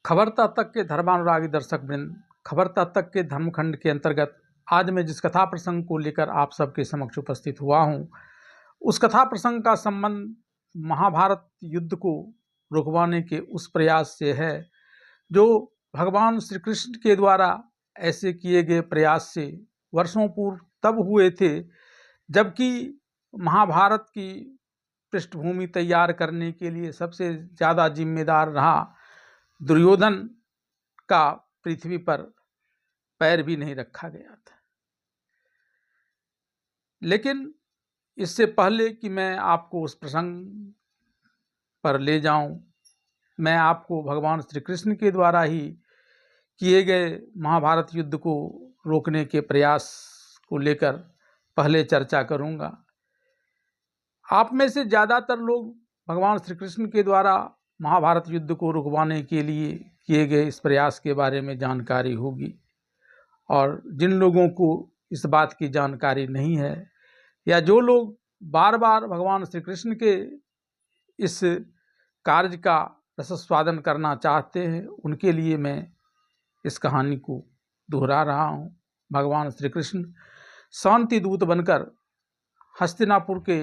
खबरता तक के धर्मानुरागी दर्शक वृंद, खबरता तक के धर्मखंड के अंतर्गत आज मैं जिस कथा प्रसंग को लेकर आप सबके समक्ष उपस्थित हुआ हूँ, उस कथा प्रसंग का संबंध महाभारत युद्ध को रुकवाने के उस प्रयास से है जो भगवान श्री कृष्ण के द्वारा ऐसे किए गए प्रयास से वर्षों पूर्व तब हुए थे जबकि महाभारत की पृष्ठभूमि तैयार करने के लिए सबसे ज़्यादा जिम्मेदार रहा दुर्योधन का पृथ्वी पर पैर भी नहीं रखा गया था। लेकिन इससे पहले कि मैं आपको उस प्रसंग पर ले जाऊं, मैं आपको भगवान श्री कृष्ण के द्वारा ही किए गए महाभारत युद्ध को रोकने के प्रयास को लेकर पहले चर्चा करूंगा। आप में से ज़्यादातर लोग भगवान श्री कृष्ण के द्वारा महाभारत युद्ध को रुकवाने के लिए किए गए इस प्रयास के बारे में जानकारी होगी, और जिन लोगों को इस बात की जानकारी नहीं है या जो लोग बार बार भगवान श्री कृष्ण के इस कार्य का रसस्वादन करना चाहते हैं, उनके लिए मैं इस कहानी को दोहरा रहा हूँ। भगवान श्री कृष्ण शांति दूत बनकर हस्तिनापुर के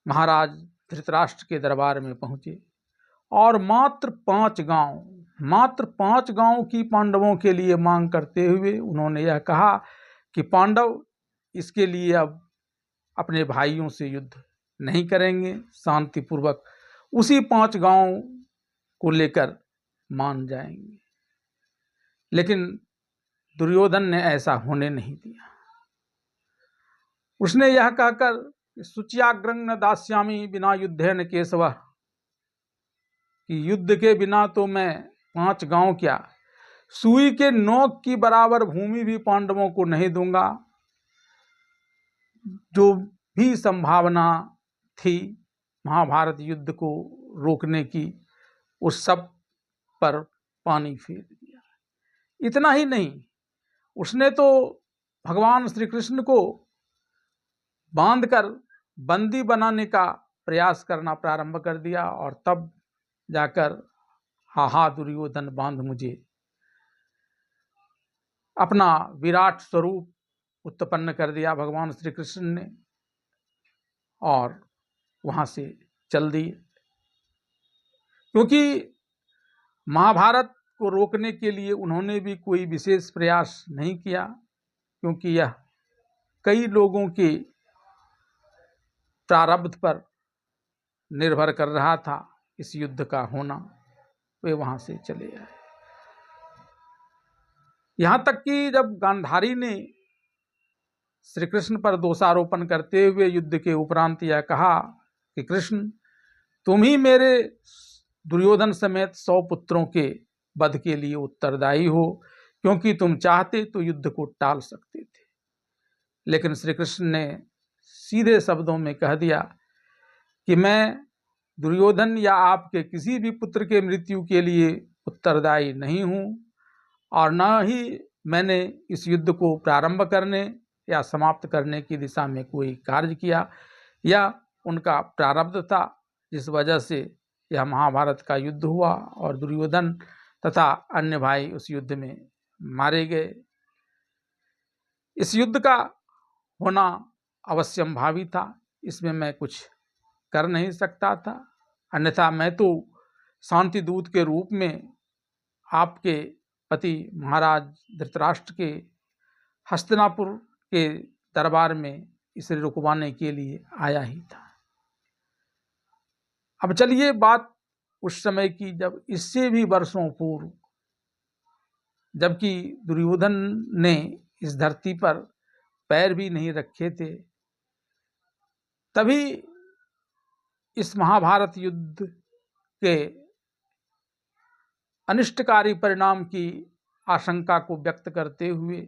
महाराज धृतराष्ट्र के दरबार में पहुँचे और मात्र 5 गांव की पांडवों के लिए मांग करते हुए उन्होंने यह कहा कि पांडव इसके लिए अब अपने भाइयों से युद्ध नहीं करेंगे, शांतिपूर्वक उसी 5 गांव को लेकर मान जाएंगे। लेकिन दुर्योधन ने ऐसा होने नहीं दिया। उसने यह कहकर शुच्याग्रं न दास्यामि बिना युद्धेन केशव, कि युद्ध के बिना तो मैं 5 गांव क्या, सुई के नोक की बराबर भूमि भी पांडवों को नहीं दूंगा। जो भी संभावना थी महाभारत युद्ध को रोकने की, उस सब पर पानी फेर दिया। इतना ही नहीं, उसने तो भगवान श्री कृष्ण को बांधकर बंदी बनाने का प्रयास करना प्रारंभ कर दिया, और तब जाकर हा दुर्योधन बांध मुझे, अपना विराट स्वरूप उत्पन्न कर दिया भगवान श्री कृष्ण ने और वहां से चल दिए। क्योंकि महाभारत को रोकने के लिए उन्होंने भी कोई विशेष प्रयास नहीं किया, क्योंकि यह कई लोगों के प्रारब्ध पर निर्भर कर रहा था इस युद्ध का होना। वे वहां से चले आए। यहां तक कि जब गांधारी ने श्री कृष्ण पर दोषारोपण करते हुए युद्ध के उपरांत यह कहा कि कृष्ण, तुम ही मेरे दुर्योधन समेत 100 पुत्रों के वध के लिए उत्तरदायी हो, क्योंकि तुम चाहते तो युद्ध को टाल सकते थे। लेकिन श्री कृष्ण ने सीधे शब्दों में कह दिया कि मैं दुर्योधन या आपके किसी भी पुत्र के मृत्यु के लिए उत्तरदायी नहीं हूं, और न ही मैंने इस युद्ध को प्रारंभ करने या समाप्त करने की दिशा में कोई कार्य किया, या उनका प्रारब्ध था जिस वजह से यह महाभारत का युद्ध हुआ और दुर्योधन तथा अन्य भाई उस युद्ध में मारे गए। इस युद्ध का होना अवश्यंभावी था, इसमें मैं कुछ कर नहीं सकता था। अन्यथा मैं तो शांति दूत के रूप में आपके पति महाराज धृतराष्ट्र के हस्तिनापुर के दरबार में इसे रुकवाने के लिए आया ही था। अब चलिए बात उस समय की जब इससे भी वर्षों पूर्व, जबकि दुर्योधन ने इस धरती पर पैर भी नहीं रखे थे, तभी इस महाभारत युद्ध के अनिष्टकारी परिणाम की आशंका को व्यक्त करते हुए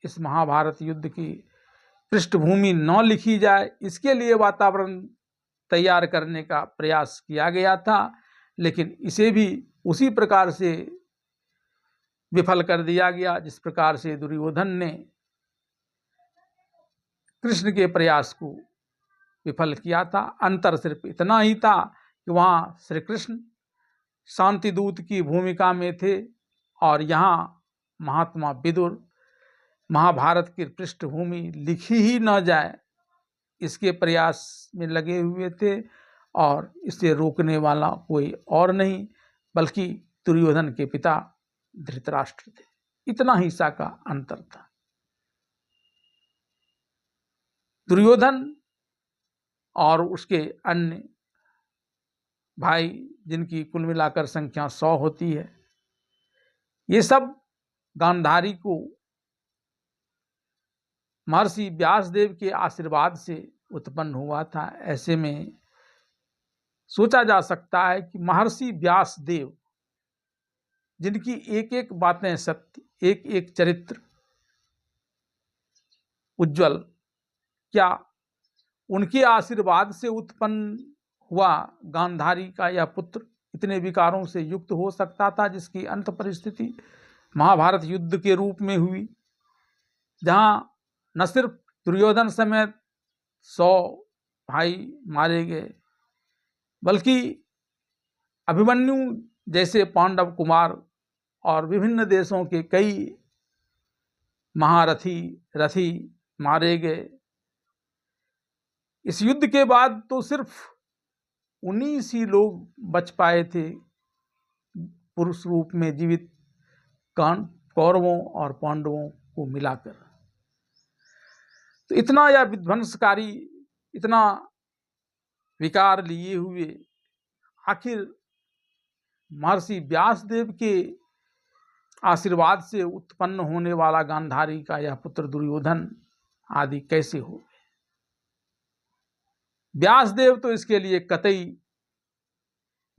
इस महाभारत युद्ध की पृष्ठभूमि न लिखी जाए, इसके लिए वातावरण तैयार करने का प्रयास किया गया था। लेकिन इसे भी उसी प्रकार से विफल कर दिया गया जिस प्रकार से दुर्योधन ने कृष्ण के प्रयास को विफल किया था। अंतर सिर्फ इतना ही था कि वहाँ श्री कृष्ण शांति दूत की भूमिका में थे और यहाँ महात्मा विदुर महाभारत की पृष्ठभूमि लिखी ही न जाए इसके प्रयास में लगे हुए थे, और इसे रोकने वाला कोई और नहीं बल्कि दुर्योधन के पिता धृतराष्ट्र थे। इतना ही सा का अंतर था। दुर्योधन और उसके अन्य भाई, जिनकी कुल मिलाकर संख्या 100 होती है, ये सब गांधारी को महर्षि व्यासदेव के आशीर्वाद से उत्पन्न हुआ था। ऐसे में सोचा जा सकता है कि महर्षि व्यासदेव, जिनकी एक एक बातें सत्य, एक एक चरित्र उज्जवल, क्या उनके आशीर्वाद से उत्पन्न हुआ गांधारी का यह पुत्र इतने विकारों से युक्त हो सकता था, जिसकी अंत परिस्थिति महाभारत युद्ध के रूप में हुई, जहां न सिर्फ दुर्योधन समेत 100 भाई मारे गए, बल्कि अभिमन्यु जैसे पांडव कुमार और विभिन्न देशों के कई महारथी रथी मारे गए। इस युद्ध के बाद तो सिर्फ 19 ही लोग बच पाए थे पुरुष रूप में जीवित, कौरवों और पांडवों को मिलाकर। तो इतना यह विध्वंसकारी, इतना विकार लिए हुए आखिर महर्षि व्यासदेव के आशीर्वाद से उत्पन्न होने वाला गांधारी का यह पुत्र दुर्योधन आदि कैसे हो गए? व्यासदेव तो इसके लिए कतई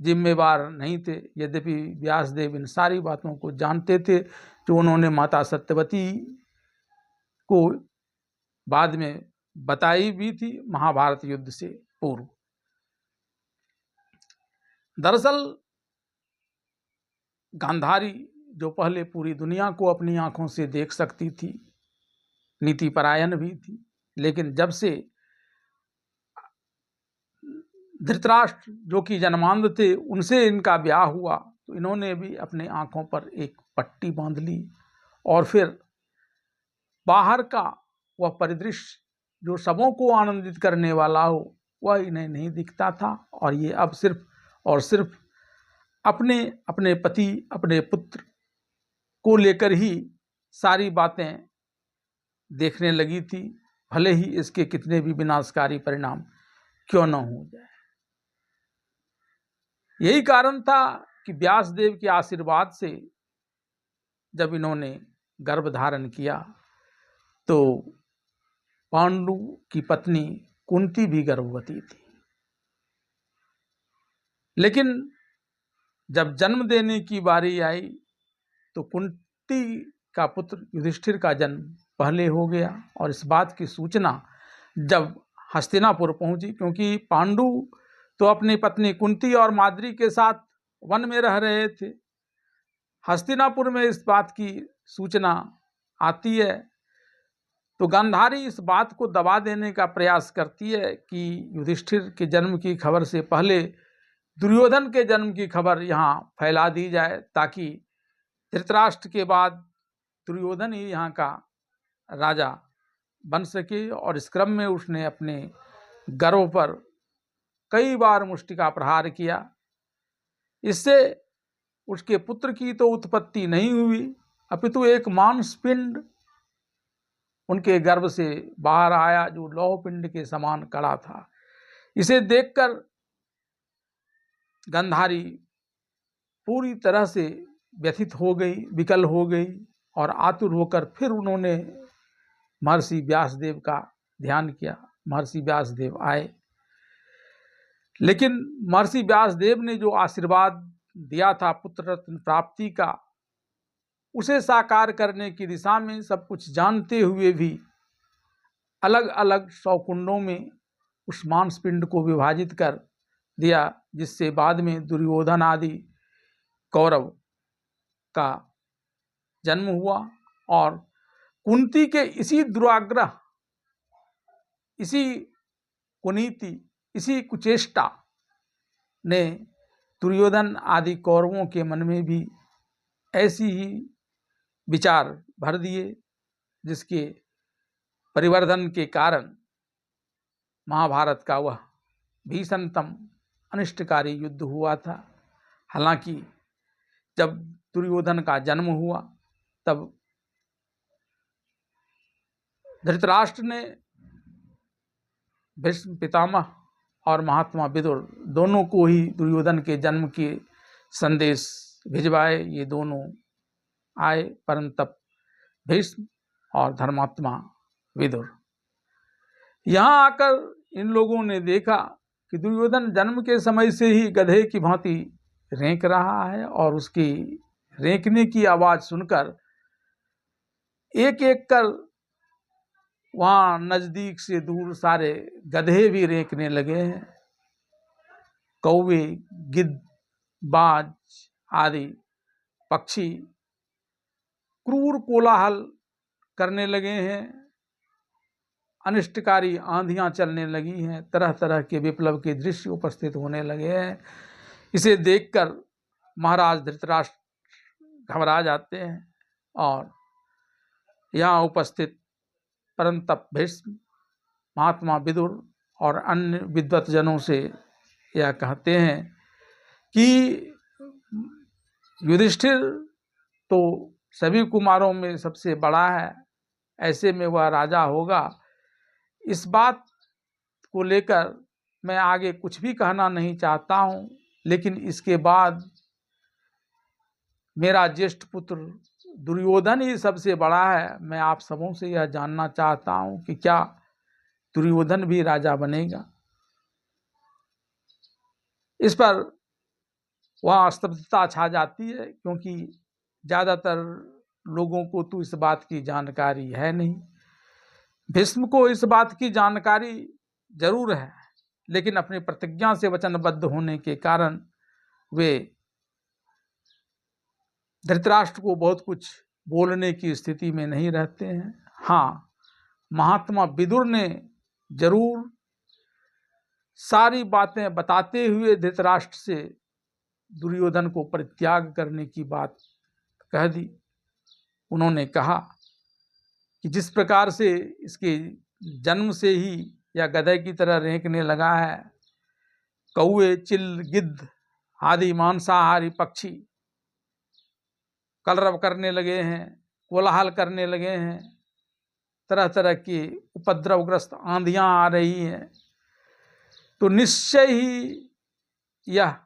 जिम्मेवार नहीं थे, यद्यपि व्यासदेव इन सारी बातों को जानते थे जो उन्होंने माता सत्यवती को बाद में बताई भी थी महाभारत युद्ध से पूर्व। दरअसल गांधारी, जो पहले पूरी दुनिया को अपनी आंखों से देख सकती थी, नीति परायण भी थी, लेकिन जब से धृतराष्ट्र, जो कि जन्मांध थे, उनसे इनका ब्याह हुआ, तो इन्होंने भी अपने आंखों पर एक पट्टी बांध ली और फिर बाहर का वह परिदृश्य जो सबों को आनंदित करने वाला हो, वह इन्हें नहीं दिखता था। और ये अब सिर्फ और सिर्फ अपने अपने पति, अपने पुत्र को लेकर ही सारी बातें देखने लगी थी, भले ही इसके कितने भी विनाशकारी परिणाम क्यों न हो जाए। यही कारण था कि व्यासदेव के आशीर्वाद से जब इन्होंने गर्भ धारण किया तो पांडु की पत्नी कुंती भी गर्भवती थी। लेकिन जब जन्म देने की बारी आई तो कुंती का पुत्र युधिष्ठिर का जन्म पहले हो गया, और इस बात की सूचना जब हस्तिनापुर पहुंची, क्योंकि पांडु तो अपनी पत्नी कुंती और माद्री के साथ वन में रह रहे थे, हस्तिनापुर में इस बात की सूचना आती है तो गांधारी इस बात को दबा देने का प्रयास करती है कि युधिष्ठिर के जन्म की खबर से पहले दुर्योधन के जन्म की खबर यहाँ फैला दी जाए, ताकि धृतराष्ट्र के बाद दुर्योधन ही यहाँ का राजा बन सके। और इस क्रम में उसने अपने गर्व पर कई बार मुष्टिका प्रहार किया। इससे उसके पुत्र की तो उत्पत्ति नहीं हुई, अपितु एक मांसपिंड उनके गर्भ से बाहर आया जो लौह पिंड के समान कड़ा था। इसे देखकर गांधारी पूरी तरह से व्यथित हो गई, विकल हो गई, और आतुर होकर फिर उन्होंने महर्षि व्यासदेव का ध्यान किया। महर्षि व्यासदेव आए, लेकिन महर्षि व्यासदेव ने जो आशीर्वाद दिया था पुत्र रत्न प्राप्ति का, उसे साकार करने की दिशा में सब कुछ जानते हुए भी अलग अलग 100 कुंडों में उस मांसपिंड को विभाजित कर दिया, जिससे बाद में दुर्योधन आदि कौरव का जन्म हुआ। और कुंती के इसी दुराग्रह, इसी कुनीति, इसी कुचेष्टा ने दुर्योधन आदि कौरवों के मन में भी ऐसी ही विचार भर दिए, जिसके परिवर्धन के कारण महाभारत का वह भीषणतम अनिष्टकारी युद्ध हुआ था। हालांकि जब दुर्योधन का जन्म हुआ तब धृतराष्ट्र ने भीष्म पितामह और महात्मा विदुर दोनों को ही दुर्योधन के जन्म के संदेश भिजवाए। ये दोनों आए, परंतु भीष्म और धर्मात्मा विदुर यहाँ आकर इन लोगों ने देखा कि दुर्योधन जन्म के समय से ही गधे की भांति रेंक रहा है, और उसकी रेंकने की आवाज सुनकर एक एक कर वहां नजदीक से दूर सारे गधे भी रेंकने लगे हैं। कौवे, गिद्ध, बाज आदि पक्षी क्रूर कोलाहल करने लगे हैं, अनिष्टकारी आंधियां चलने लगी हैं, तरह तरह के विप्लव के दृश्य उपस्थित होने लगे हैं। इसे देखकर महाराज धृतराष्ट्र घबरा जाते हैं और यहाँ उपस्थित परंतप भीष्म, महात्मा विदुर और अन्य विद्वत जनों से यह कहते हैं कि युधिष्ठिर तो सभी कुमारों में सबसे बड़ा है, ऐसे में वह राजा होगा। इस बात को लेकर मैं आगे कुछ भी कहना नहीं चाहता हूँ, लेकिन इसके बाद मेरा ज्येष्ठ पुत्र दुर्योधन ही सबसे बड़ा है। मैं आप सबों से यह जानना चाहता हूँ कि क्या दुर्योधन भी राजा बनेगा। इस पर वहाँ स्तब्धता छा जाती है, क्योंकि ज़्यादातर लोगों को तो इस बात की जानकारी है नहीं। भीष्म को इस बात की जानकारी जरूर है, लेकिन अपनी प्रतिज्ञा से वचनबद्ध होने के कारण वे धृतराष्ट्र को बहुत कुछ बोलने की स्थिति में नहीं रहते हैं। हाँ, महात्मा विदुर ने जरूर सारी बातें बताते हुए धृतराष्ट्र से दुर्योधन को परित्याग करने की बात कह दी। उन्होंने कहा कि जिस प्रकार से इसके जन्म से ही या गधे की तरह रेंकने लगा है, कौवे, चिल, गिद्ध आदि मांसाहारी पक्षी कलरव करने लगे हैं, कोलाहल करने लगे हैं, तरह तरह की उपद्रवग्रस्त आंधियां आ रही हैं, तो निश्चय ही यह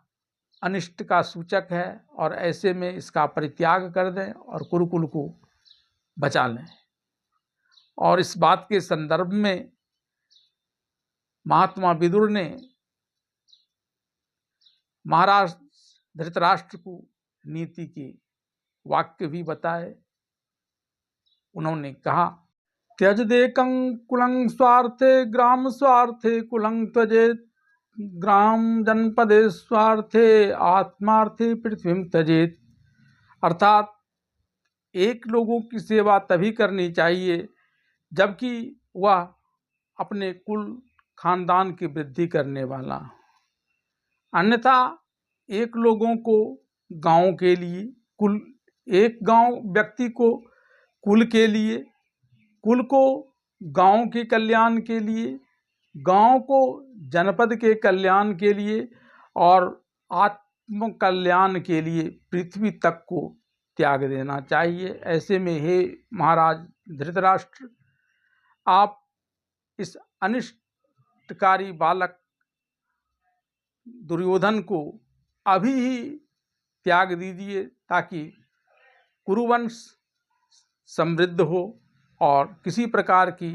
अनिष्ट का सूचक है, और ऐसे में इसका परित्याग कर दें और कुरुकुल को बचा लें। और इस बात के संदर्भ में महात्मा विदुर ने महाराज धृतराष्ट्र को नीति के वाक्य भी बताए। उन्होंने कहा, त्यज देकं कुलं स्वार्थे ग्राम स्वार्थे कुलं त्यजेत, ग्राम जनपदे स्वार्थे आत्मार्थे पृथ्वी त्यजेत। अर्थात एक लोगों की सेवा तभी करनी चाहिए जबकि वह अपने कुल खानदान की वृद्धि करने वाला, अन्यथा एक लोगों को गांव के लिए, कुल एक गांव व्यक्ति को कुल के लिए, कुल को गांव के कल्याण के लिए, गांव को जनपद के कल्याण के लिए और आत्म कल्याण के लिए पृथ्वी तक को त्याग देना चाहिए। ऐसे में हे महाराज धृतराष्ट्र, आप इस अनिष्टकारी बालक दुर्योधन को अभी ही त्याग दीजिए, ताकि कुरुवंश समृद्ध हो और किसी प्रकार की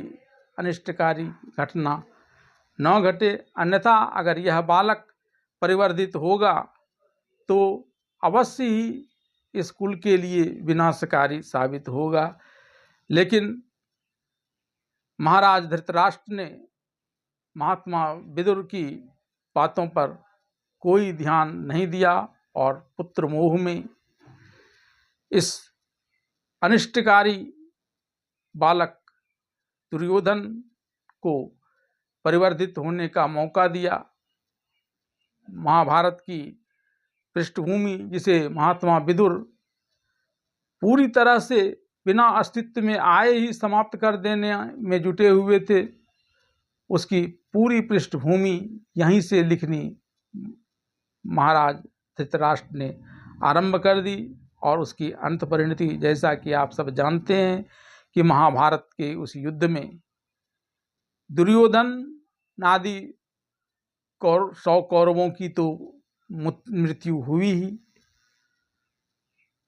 अनिष्टकारी घटना न घटे। अन्यथा अगर यह बालक परिवर्धित होगा तो अवश्य ही इस कुल के लिए विनाशकारी साबित होगा। लेकिन महाराज धृतराष्ट्र ने महात्मा विदुर की बातों पर कोई ध्यान नहीं दिया और पुत्र मोह में इस अनिष्टकारी बालक दुर्योधन को परिवर्धित होने का मौका दिया। महाभारत की पृष्ठभूमि जिसे महात्मा विदुर पूरी तरह से बिना अस्तित्व में आए ही समाप्त कर देने में जुटे हुए थे, उसकी पूरी पृष्ठभूमि यहीं से लिखनी महाराज धृतराष्ट्र ने आरंभ कर दी। और उसकी अंत परिणति जैसा कि आप सब जानते हैं कि महाभारत के उस युद्ध में दुर्योधन आदि 100 कौरवों की तो मृत्यु हुई ही।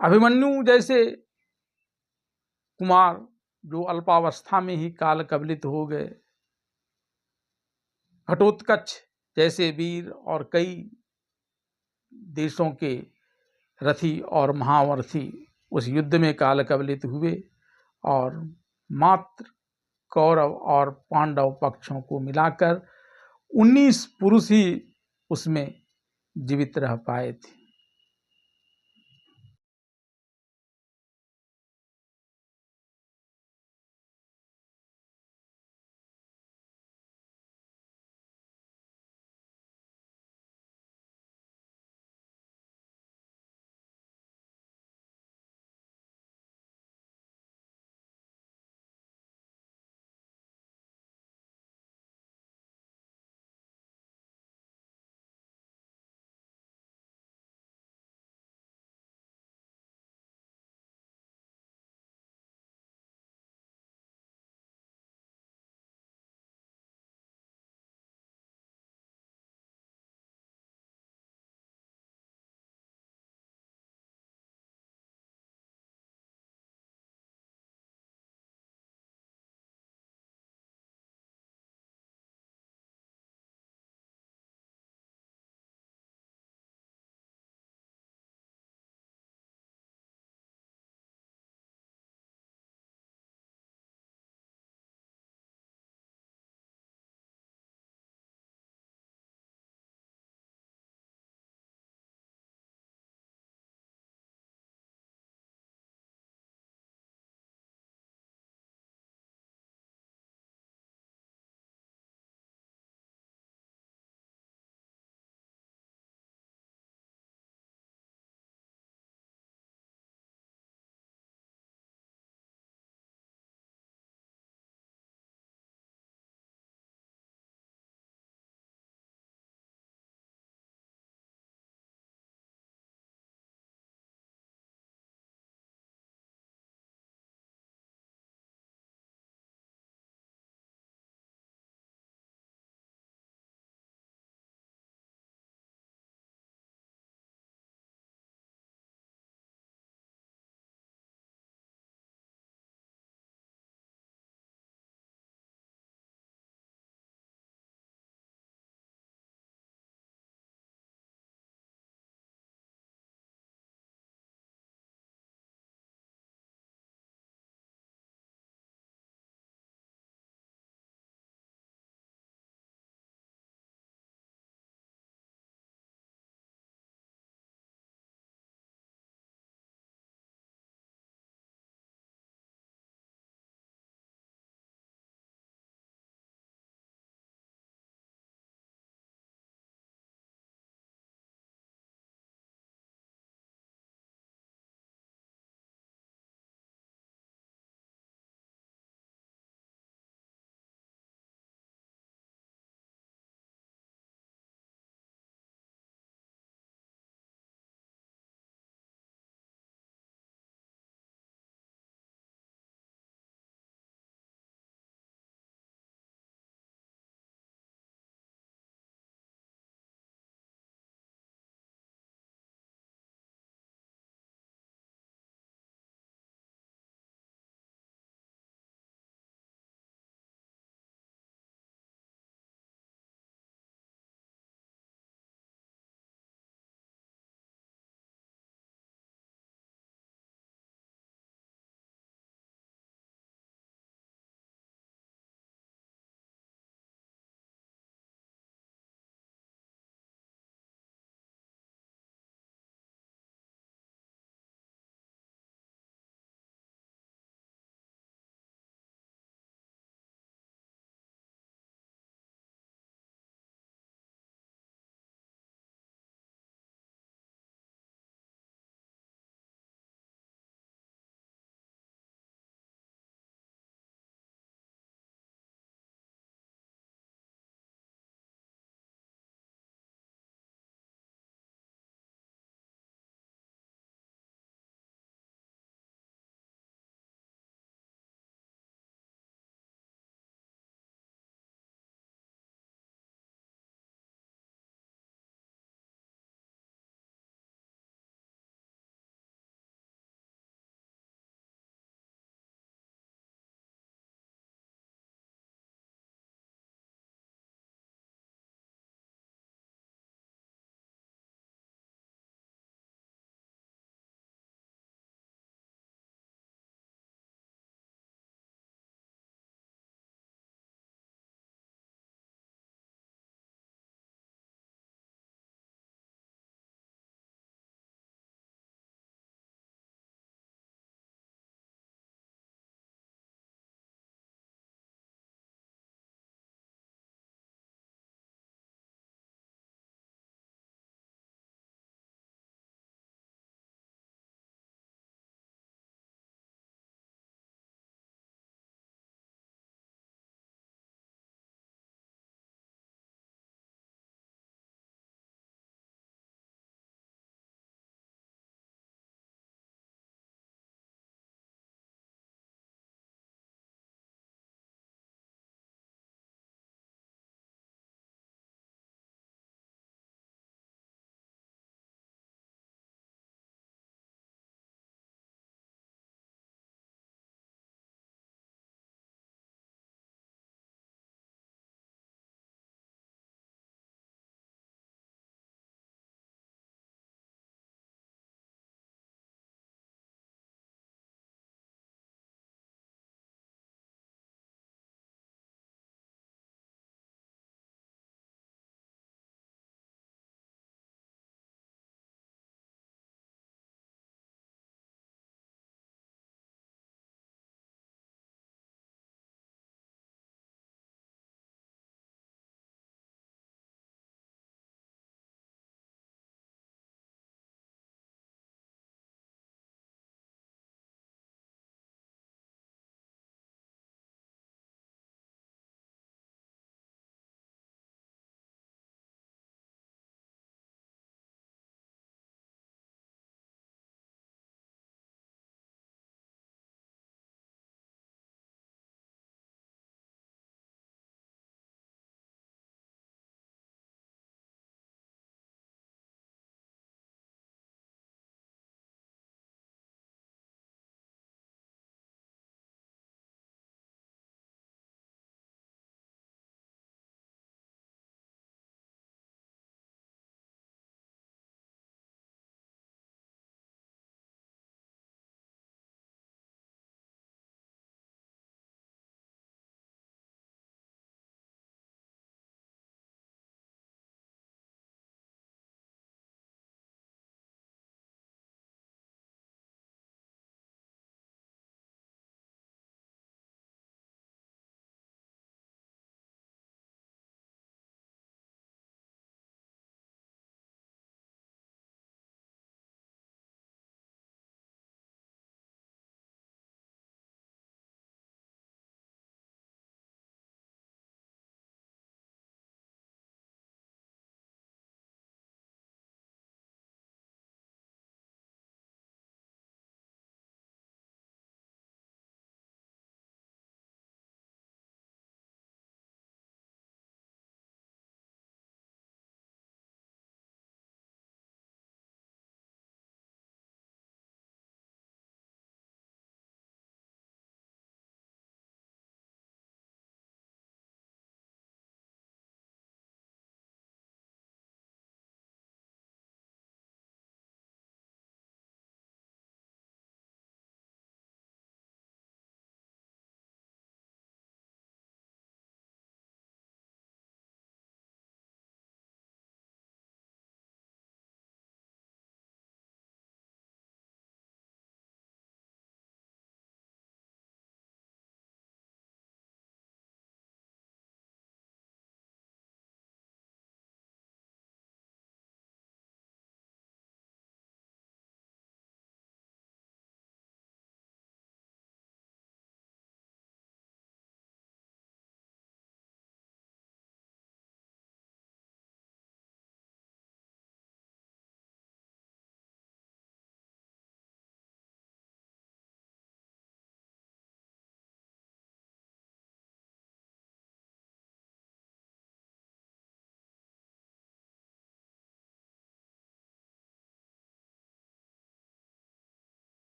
अभिमन्यु जैसे कुमार जो अल्पावस्था में ही काल कवलित हो गए, घटोत्कच जैसे वीर और कई देशों के रथी और महारथी उस युद्ध में काल कवलित हुए, और मात्र कौरव और पांडव पक्षों को मिलाकर 19 पुरुष ही उसमें जीवित रह पाए थे।